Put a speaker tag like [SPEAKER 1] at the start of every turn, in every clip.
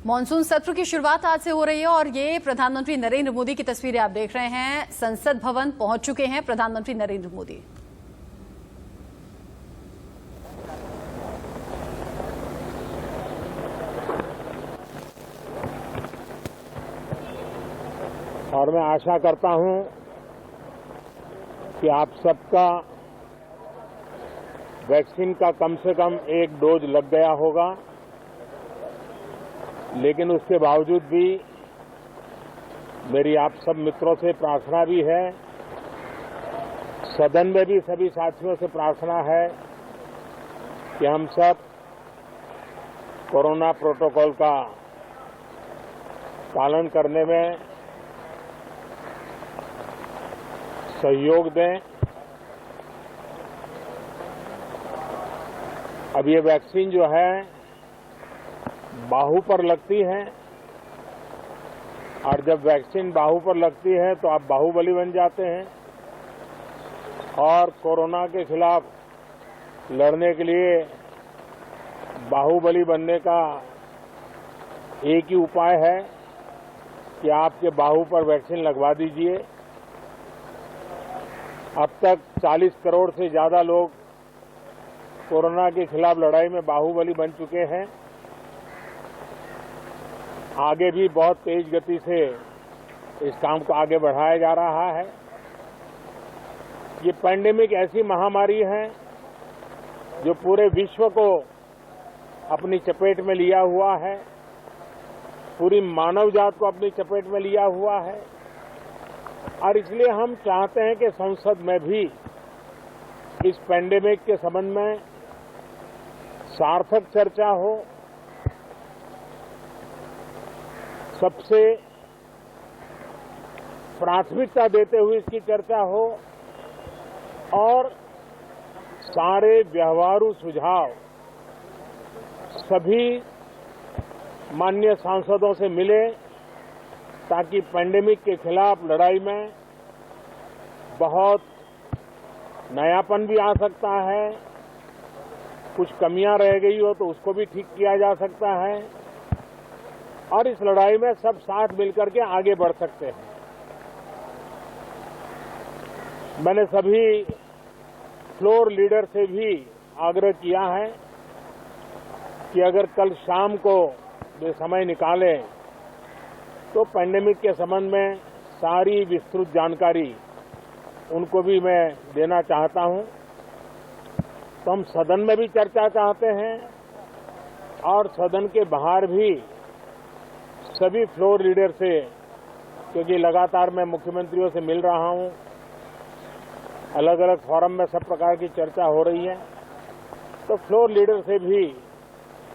[SPEAKER 1] Monsoon सत्र की शुरुआत आज से हो रही है और ये प्रधानमंत्री नरेंद्र मोदी की तस्वीरें आप देख रहे हैं। संसद भवन पहुंच चुके हैं प्रधानमंत्री नरेंद्र मोदी।
[SPEAKER 2] और मैं आशा करता हूं कि आप सबका वैक्सीन का कम से कम एक डोज लग गया होगा, लेकिन उसके बावजूद भी मेरी आप सब मित्रों से प्रार्थना भी है, सदन में भी सभी साथियों से प्रार्थना है कि हम सब कोरोना प्रोटोकॉल का पालन करने में सहयोग दें। अब ये वैक्सीन जो है बाहू पर लगती है और जब वैक्सीन बाहू पर लगती है तो आप बाहुबली बन जाते हैं और कोरोना के खिलाफ लड़ने के लिए बाहुबली बनने का एक ही उपाय है कि आपके बाहू पर वैक्सीन लगवा दीजिए। अब तक 40 करोड़ से ज्यादा लोग कोरोना के खिलाफ लड़ाई में बाहुबली बन चुके हैं। आगे भी बहुत तेज गति से इस काम को आगे बढ़ाया जा रहा है। ये पैंडेमिक ऐसी महामारी है जो पूरे विश्व को अपनी चपेट में लिया हुआ है, पूरी मानव जात को अपनी चपेट में लिया हुआ है और इसलिए हम चाहते हैं कि संसद में भी इस पैंडेमिक के संबंध में सार्थक चर्चा हो, सबसे प्राथमिकता देते हुए इसकी चर्चा हो और सारे व्यवहारू सुझाव सभी माननीय सांसदों से मिले ताकि पैंडेमिक के खिलाफ लड़ाई में बहुत नयापन भी आ सकता है, कुछ कमियां रह गई हो तो उसको भी ठीक किया जा सकता है और इस लड़ाई में सब साथ मिलकर के आगे बढ़ सकते हैं। मैंने सभी फ्लोर लीडर से भी आग्रह किया है कि अगर कल शाम को वे समय निकालें तो पैंडेमिक के संबंध में सारी विस्तृत जानकारी उनको भी मैं देना चाहता हूं। तो हम सदन में भी चर्चा चाहते हैं और सदन के बाहर भी सभी फ्लोर लीडर से, क्योंकि लगातार मैं मुख्यमंत्रियों से मिल रहा हूं, अलग अलग फोरम में सब प्रकार की चर्चा हो रही है, तो फ्लोर लीडर से भी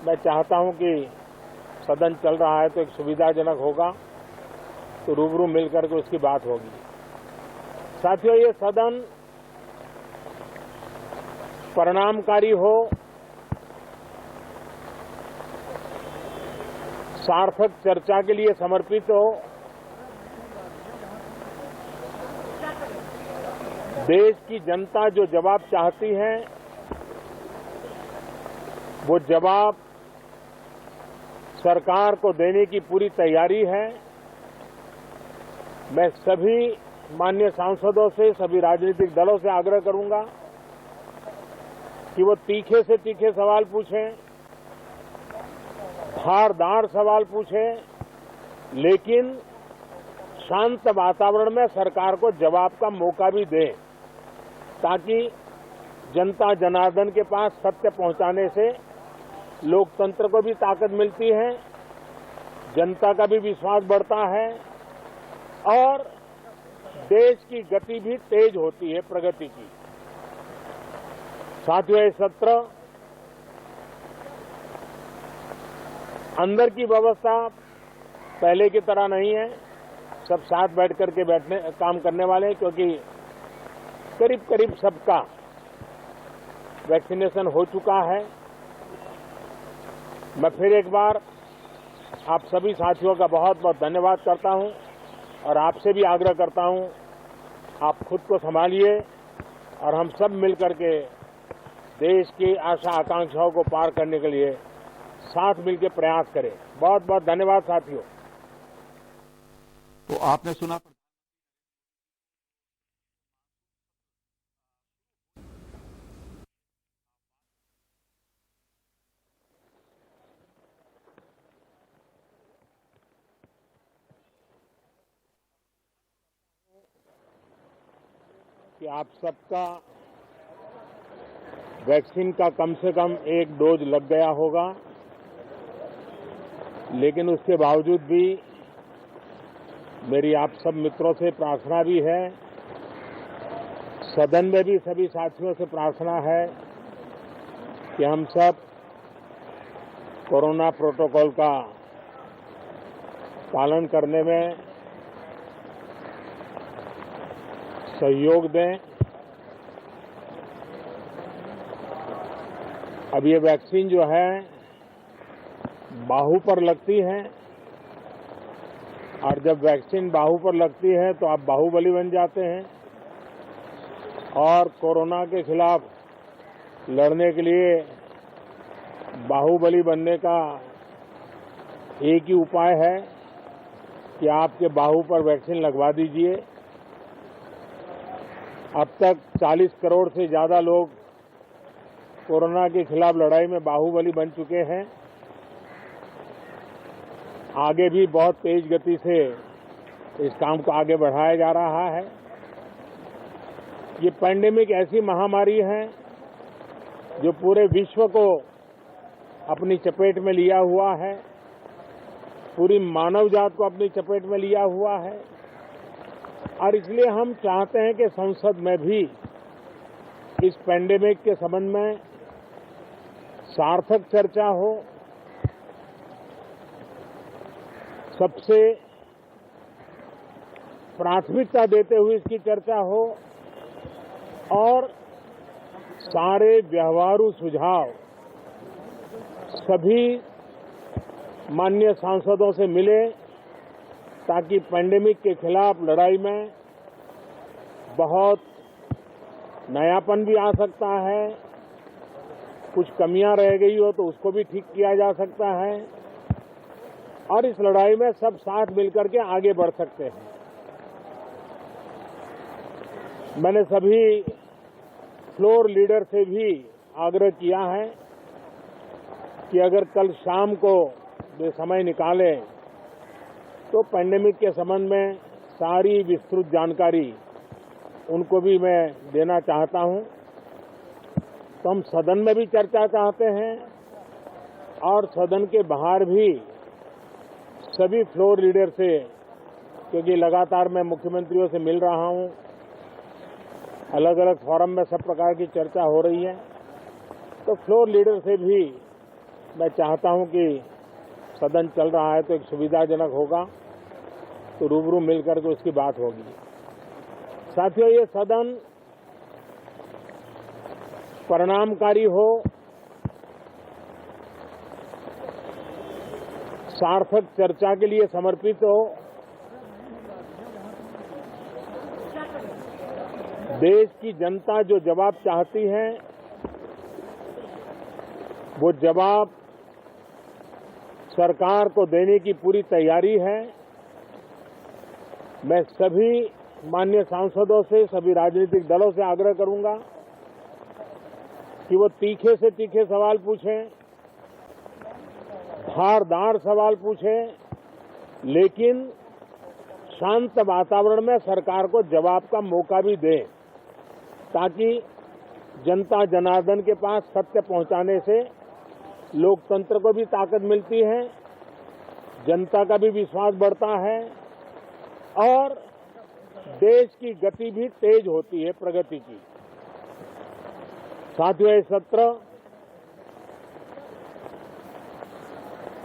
[SPEAKER 2] मैं चाहता हूं कि सदन चल रहा है तो एक सुविधाजनक होगा तो रूबरू मिलकर के उसकी बात होगी। साथियों, ये सदन परिणामकारी हो, सार्थक चर्चा के लिए समर्पित हो, देश की जनता जो जवाब चाहती है वो जवाब सरकार को देने की पूरी तैयारी है। मैं सभी माननीय सांसदों से, सभी राजनीतिक दलों से आग्रह करूंगा कि वो तीखे से तीखे सवाल पूछें, धारदार सवाल पूछें, लेकिन शांत वातावरण में सरकार को जवाब का मौका भी दें ताकि जनता जनार्दन के पास सत्य पहुंचाने से लोकतंत्र को भी ताकत मिलती है, जनता का भी विश्वास बढ़ता है और देश की गति भी तेज होती है प्रगति की। साथियों, ये सत्र अंदर की व्यवस्था पहले की तरह नहीं है, सब साथ बैठ करके काम करने वाले हैं, क्योंकि करीब करीब सबका वैक्सीनेशन हो चुका है। मैं फिर एक बार आप सभी साथियों का बहुत बहुत धन्यवाद करता हूं और आपसे भी आग्रह करता हूं, आप खुद को संभालिए और हम सब मिलकर के देश की आशा आकांक्षाओं को पार करने के लिए साथ मिलकर प्रयास करें। बहुत बहुत धन्यवाद साथियों।
[SPEAKER 3] तो आपने सुना
[SPEAKER 2] कि आप सबका वैक्सीन का कम से कम एक डोज लग गया होगा, लेकिन उसके बावजूद भी मेरी आप सब मित्रों से प्रार्थना भी है, सदन में भी सभी साथियों से प्रार्थना है कि हम सब कोरोना प्रोटोकॉल का पालन करने में सहयोग दें। अब ये वैक्सीन जो है बाहू पर लगती है, और जब वैक्सीन बाहू पर लगती है तो आप बाहुबली बन जाते हैं, और कोरोना के खिलाफ लड़ने के लिए बाहुबली बनने का एक ही उपाय है कि आपके बाहू पर वैक्सीन लगवा दीजिए। अब तक 40 करोड़ से ज्यादा लोग कोरोना के खिलाफ लड़ाई में बाहुबली बन चुके हैं। आगे भी बहुत तेज गति से इस काम को आगे बढ़ाया जा रहा है। ये पैंडेमिक ऐसी महामारी है जो पूरे विश्व को अपनी चपेट में लिया हुआ है, पूरी मानव जात को अपनी चपेट में लिया हुआ है, और इसलिए हम चाहते हैं कि संसद में भी इस पैंडेमिक के संबंध में सार्थक चर्चा हो, सबसे प्राथमिकता देते हुए इसकी चर्चा हो, और सारे व्यवहारू सुझाव सभी माननीय सांसदों से मिले, ताकि पैंडेमिक के खिलाफ लड़ाई में बहुत नयापन भी आ सकता है, कुछ कमियां रह गई हो तो उसको भी ठीक किया जा सकता है, और इस लड़ाई में सब साथ मिलकर के आगे बढ़ सकते हैं। मैंने सभी फ्लोर लीडर से भी आग्रह किया है कि अगर कल शाम को वे समय निकालें तो पैंडेमिक के संबंध में सारी विस्तृत जानकारी उनको भी मैं देना चाहता हूं। तो हम सदन में भी चर्चा चाहते हैं, और सदन के बाहर भी सभी फ्लोर लीडर से, क्योंकि लगातार मैं मुख्यमंत्रियों से मिल रहा हूं, अलग अलग फोरम में सब प्रकार की चर्चा हो रही है, तो फ्लोर लीडर से भी मैं चाहता हूं कि सदन चल रहा है तो एक सुविधाजनक होगा, तो रूबरू मिलकर के उसकी बात होगी। साथियों, ये सदन परिणामकारी हो, सार्थक चर्चा के लिए समर्पित हो, देश की जनता जो जवाब चाहती है वो जवाब सरकार को देने की पूरी तैयारी है। मैं सभी माननीय सांसदों से, सभी राजनीतिक दलों से आग्रह करूंगा कि वो तीखे से तीखे सवाल पूछें, धारदार सवाल पूछें, लेकिन शांत वातावरण में सरकार को जवाब का मौका भी दें, ताकि जनता जनार्दन के पास सत्य पहुंचाने से लोकतंत्र को भी ताकत मिलती है, जनता का भी विश्वास बढ़ता है, और देश की गति भी तेज होती है प्रगति की। साथियों, ये सत्र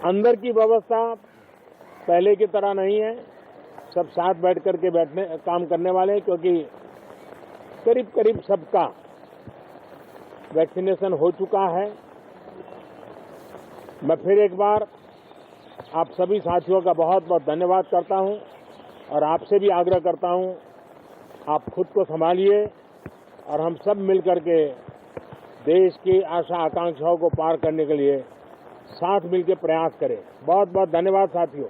[SPEAKER 2] अंदर की व्यवस्था पहले की तरह नहीं है, सब साथ बैठ करके काम करने वाले हैं, क्योंकि करीब करीब सबका वैक्सीनेशन हो चुका है। मैं फिर एक बार आप सभी साथियों का बहुत बहुत धन्यवाद करता हूं, और आपसे भी आग्रह करता हूं, आप खुद को संभालिए, और हम सब मिलकर के देश की आशा आकांक्षाओं को पार करने के लिए साथ मिलकर प्रयास करें। बहुत बहुत धन्यवाद साथियों।